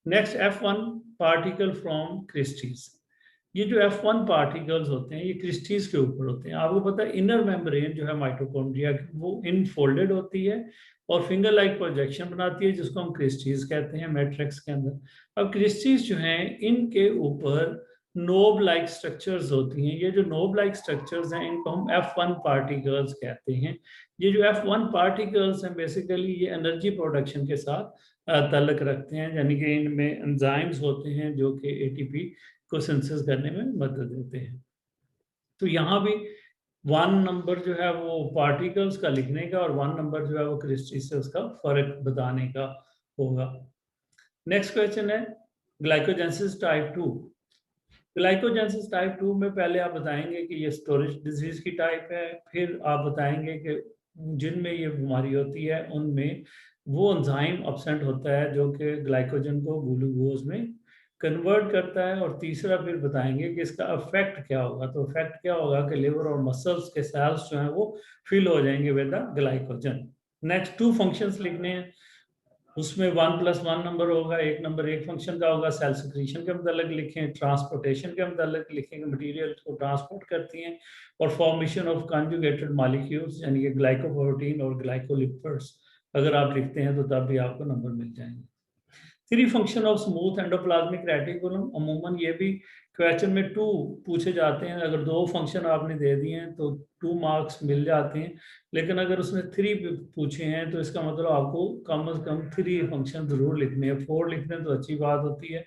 Next F1 particle from Christie's. ये जो F1 particles होते हैं ये क्रिस्टीज के ऊपर होते हैं। आपको पता है इनर मेम्ब्रेन जो है माइटोकॉन्ड्रिया की वो इनफोल्डेड होती है और फिंगर लाइक प्रोजेक्शन बनाती है जिसको हम क्रिस्टीज कहते हैं मैट्रिक्स के अंदर। अब क्रिस्टीज जो हैं इनके ऊपर नोब लाइक स्ट्रक्चर्स होती हैं। ये जो नोब लाइक स्ट्रक्चर्स हैं इनको हम F1 पार्टिकल्स कहते हैं। ये जो F1 पार्टिकल्स हैं बेसिकली ये एनर्जी प्रोडक्शन के साथ ताल्लुक रखते हैं, यानी कि इनमें एंजाइम्स होते हैं जो कि एटीपी को सिंथेसिस करने में मदद देते हैं। तो यहाँ भी 1 नंबर जो है वो पार्टिकल्स का लिखने का और 1 नंबर जो है वो क्रिस्टल से उसका फर्क बताने का होगा। नेक्स्ट क्वेश्चन है ग्लाइकोजेनेसिस टाइप 2। ग्लाइकोजेनेसिस टाइप 2 में पहले आप बताएंगे कि ये स्टोरेज डिजीज की टाइप है, फिर आप बताएंगे कि जिनमें ये बीमारी होती है उनमें वो एंजाइम एब्सेंट होता है जो कि ग्लाइकोजन को ग्लूकोज में कन्वर्ट करता है, और तीसरा फिर बताएंगे कि इसका इफेक्ट क्या होगा। तो इफेक्ट क्या होगा कि लिवर और मसल्स के सेल्स जो हैं वो फिल हो जाएंगे with the glycogen. Next 2 functions लिखने हैं, उसमें 1+1 नंबर होगा। 1 नंबर एक फंक्शन का होगा, सेल सिक्रीशन के मतलब लिखें, ट्रांसपोर्टेशन के मतलब लिखेंगे, मटेरियल को ट्रांसपोर्ट करती हैं, और फॉर्मेशन ऑफ कंजुगेटेड मॉलिक्यूल्स यानी कि ग्लाइकोप्रोटीन और ग्लाइकोलिपिड्स अगर आप लिखते हैं तो तब भी आपको नंबर मिल जाएंगे। 3 function of smooth endoplasmic reticulum, अमूमन ये भी क्वेश्चन में 2 पूछे जाते हैं। अगर 2 फंक्शन आपने दे दिए हैं तो 2 मार्क्स मिल जाते हैं, लेकिन अगर उसने 3 पूछे हैं तो इसका मतलब आपको कम से कम 3 फंक्शन जरूर लिखने हैं। 4 लिखने तो अच्छी बात होती है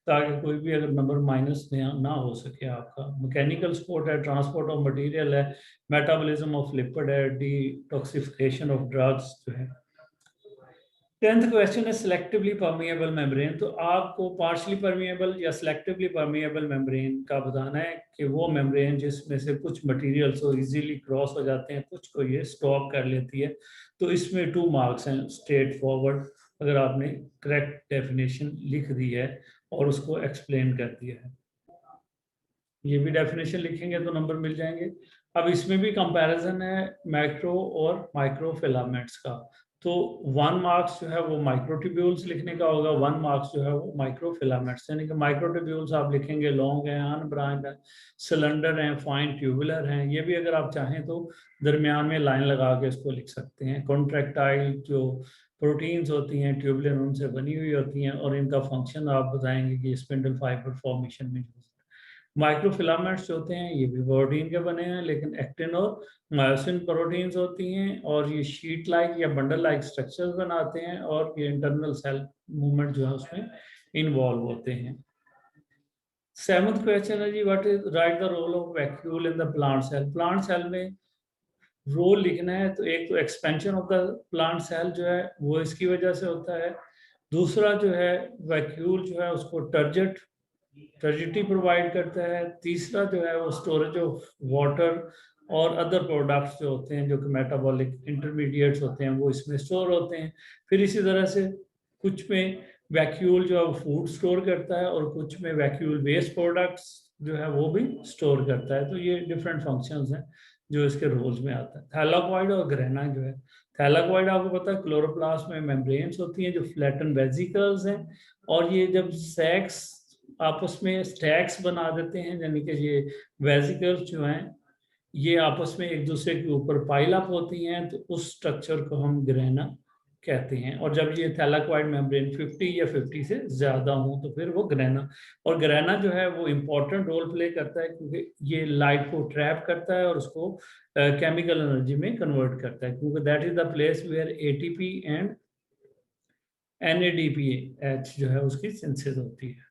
ताकि कोई भी अगर नंबर माइनस ना हो सके आपका। मैकेनिकल सपोर्ट है, ट्रांसपोर्ट ऑफ मटेरियल है, मेटाबॉलिज्म ऑफ लिपिड है, डिटॉक्सिफिकेशन ऑफ ड्रग्स जो है। 10th क्वेश्चन है सिलेक्टिवली परमिएबल मेम्ब्रेन। तो आपको पार्शली परमिएबल या सिलेक्टिवली परमिएबल मेम्ब्रेन का बताना है कि वो मेम्ब्रेन जिसमें से कुछ मटेरियल्स हो इजीली क्रॉस हो जाते हैं, कुछ को ये स्टॉप कर लेती है। तो इसमें 2 मार्क्स हैं स्ट्रेट फॉरवर्ड, अगर आपने करेक्ट डेफिनेशन लिख दी है और उसको एक्सप्लेन कर दिया है। ये भी डेफिनेशन लिखेंगे तो नंबर मिल जाएंगे। अब इसमें भी कंपैरिजन है मैक्रो और माइक्रो फिलामेंट्स का। तो 1 मार्क्स जो है वो माइक्रोट्यूब्यूल्स लिखने का होगा, 1 मार्क्स जो है वो माइक्रो फिलामेंट्स, यानी कि माइक्रोट्यूब्यूल्स आप लिखेंगे लॉन्ग है, अनब्रांच है, सिलेंडर हैं, फाइन ट्यूबुलर हैं। ये भी अगर आप चाहें तो दरमियान में लाइन लगा के इसको लिख सकते हैं। कॉन्ट्रैक्टाइल जो प्रोटीन्स होती हैं ट्यूबुलिन उनसे बनी हुई होती हैं, और इनका फंक्शन आप बताएंगे कि स्पिंडल फाइबर फॉर्मेशन में माइक्रोफिलामेंट्स जो होते हैं ये भी प्रोटीन के बने हैं, लेकिन एक्टिन और मायोसिन प्रोटीन्स होती हैं, और ये शीट लाइक या बंडल लाइक स्ट्रक्चर्स बनाते हैं, और ये इंटरनल सेल मूवमेंट जो है उसमें इन्वॉल्व होते हैं। 7th क्वेश्चन है जी, what is right the role of vacuole in the plant cell. Plant cell में रोल लिखना है तो एक तो expansion of the plant cell जो है वो इसकी वजह से होता है। दूसरा जो है वैक्यूल जो है उसको टर्जिटी प्रोवाइड करता है। तीसरा जो है वो स्टोरेज ऑफ वाटर और अदर प्रोडक्ट्स जो होते हैं जो कि मेटाबॉलिक इंटरमीडिएट्स होते हैं वो इसमें स्टोर होते हैं। फिर इसी तरह से कुछ में वैक्यूल जो है वो फूड स्टोर करता है, और कुछ में वैक्यूल वेस्ट प्रोडक्ट्स जो है वो भी स्टोर करता है। तो ये डिफरेंट फंक्शंस हैं जो इसके रोल्स में आता है। थैलाकॉइड और ग्रेना जो है, थैलाकॉइड आपको पता है क्लोरोप्लास्ट में मेम्ब्रेन्स होती हैं जो फ्लैटन वेजिकल्स हैं, और ये जब सेक्स आपस में स्टैक्स बना देते हैं, यानी कि ये वेजिकल्स जो हैं ये आपस में एक दूसरे के ऊपर पाइल अप होती हैं, तो उस स्ट्रक्चर को हम ग्रेना कहते हैं। और जब ये थैलाकॉइड मेम्ब्रेन 50 या 50 से ज्यादा हो तो फिर वो ग्रेना, और ग्रेना जो है वो इंपॉर्टेंट रोल प्ले करता है क्योंकि ये लाइट को ट्रैप करता है और उसको केमिकल एनर्जी में कन्वर्ट करता है, क्योंकि that is the place where ATP and NADPH जो है उसकी सिंथेसिस होती है।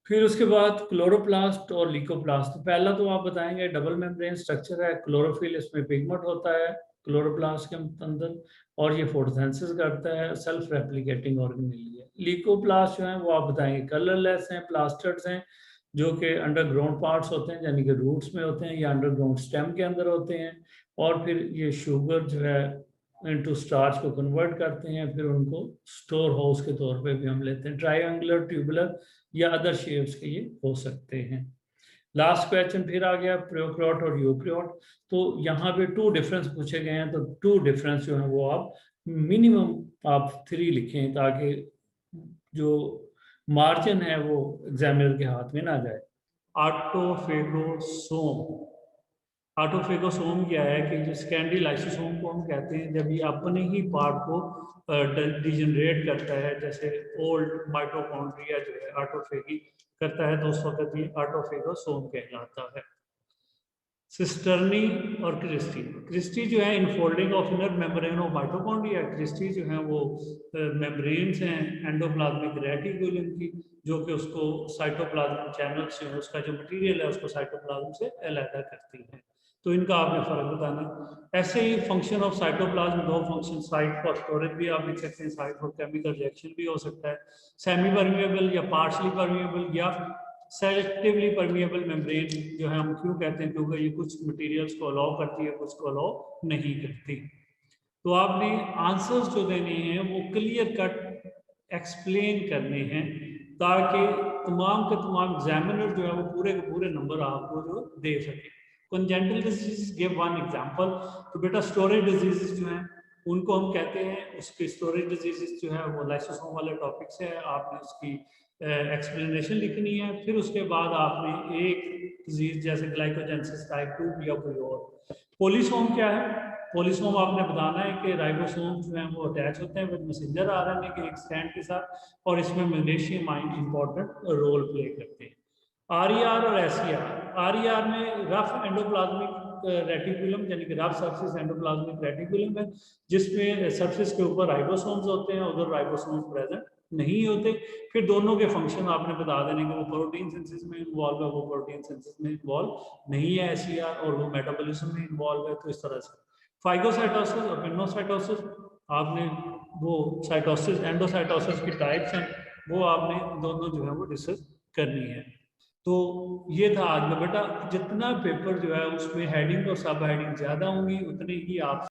फिर उसके बाद क्लोरोप्लास्ट और लीकोप्लास्ट। तो पहला तो आप बताएंगे डबल मेम्ब्रेन स्ट्रक्चर है, क्लोरोफिल इसमें पिगमेंट होता है क्लोरोप्लास्ट के अंदर, और ये फोटोसिंथेसिस करता है, सेल्फ रेप्लिकेटिंग ऑर्गेनेल है। लीकोप्लास्ट जो है वो आप बताएंगे कलरलेस हैं, प्लास्टर्स हैं जो कि अंडरग्राउंड पार्ट्स होते हैं यानी कि रूट्स में होते हैं या अंडरग्राउंड स्टेम के अंदर होते हैं, और फिर ये शुगर जो है इनटू स्टार्च को कन्वर्ट करते हैं, फिर उनको स्टोर हाउस के तौर पे भी हम लेते हैं। ट्रायंगुलर, ट्यूबुलर या अदर शेप्स के ये हो सकते हैं। लास्ट क्वेश्चन फिर आ गया प्रोकैरियोट और यूकैरियोट। तो यहाँ पे 2 डिफरेंस पूछे गए हैं, तो 2 डिफरेंस जो है वो आप मिनिमम आप 3 लिखें ताकि जो मार्जिन है वो एग्जामिनर के हाथ में ना जाए। ऑटोफेगोसोम, ऑटोफेगोसोम क्या है कि जो सेकेंडरी लाइसोसोम को हम कहते हैं जब ये अपने ही पार्ट को डिजनरेट करता है, जैसे ओल्ड माइटोकॉन्ड्रिया जो है ऑटोफेगी करता है, तो उस वक्त ये ऑटोफेगोसोम कहलाता है। सिस्टर्नी और क्रिस्टी, क्रिस्टी जो है infolding of inner membrane of mitochondria, cristae जो है वो मेम्ब्रेन्स हैं एंडोप्लाज्मिक रेटिकुलम की, जो कि उसको साइटोप्लाज्मिक चैनल से उसका जो मटेरियल है उसको साइटोप्लाज्म से अलग करती है। तो इनका आपने फर्क बताना। ऐसे ही फंक्शन ऑफ साइटोप्लाज्म, दो फंक्शन, साइट फॉर स्टोरेज भी आप लिख सकते हैं, साइट फॉर केमिकल रिएक्शन भी हो सकता है, सेमी परमिएबल या पार्शली परमिएबल या सेलेक्टिवली परमिएबल मेम्ब्रेन जो है हम क्यों कहते हैं, क्योंकि ये कुछ मटेरियल्स को अलाउ करती है, कुछ को अलाउ नहीं करती। तो आपने आंसर्स जो देने हैं वो क्लियर कट एक्सप्लेन करने हैं ताकि तमाम के तमाम एग्जामिनर जो है वो पूरे के पूरे नंबर आपको जो दे सके। Congenital disease give one example, तो बेटा स्टोरेज डिजीजेस जो हैं उनको हम कहते हैं, उसके स्टोरेज डिजीजेस जो है वो लाइसोसोम वाले टॉपिक से है, आपने उसकी एक्सप्लेनेशन लिखनी है। फिर उसके बाद आपने एक डिजीज जैसे ग्लाइकोजेनेसिस टाइप 2 या कोई और। पोलिसोम क्या है? पोलिसोम आपने बताना है कि राइबोसोम जो है वो अटैच होते हैं विद मैसेंजर आरएनए के एक स्ट्रैंड के साथ, और इसमें magnesium ion important role play करते हैं। आरईआर और एसईआर, आरईआर में रफ एंडोप्लाज्मिक रेटिकुलम यानी कि रफ सरफेस एंडोप्लाज्मिक रेटिकुलम है, जिसमें सरफेस के ऊपर राइबोसोम्स होते हैं, उधर राइबोसोम्स प्रेजेंट नहीं होते। फिर दोनों के फंक्शन आपने बता देने कि वो प्रोटीन सिंथेसिस में इन्वॉल्व है, वो प्रोटीन सिंथेसिस में इन्वॉल्व नहीं है एसईआर, और वो मेटाबॉलिज्म में इन्वॉल्व है। तो इस तरह से फाइगोसाइटोसिस और पिनोसाइटोसिस, आपने वो साइटोसिस एंडोसाइटोसिस की टाइप्स हैं वो आपने दोनों जो है वो डिस्कस करनी है। तो ये था आज में बेटा, जितना पेपर जो है उसमें हेडिंग और सब हेडिंग ज्यादा होंगी उतनी ही आप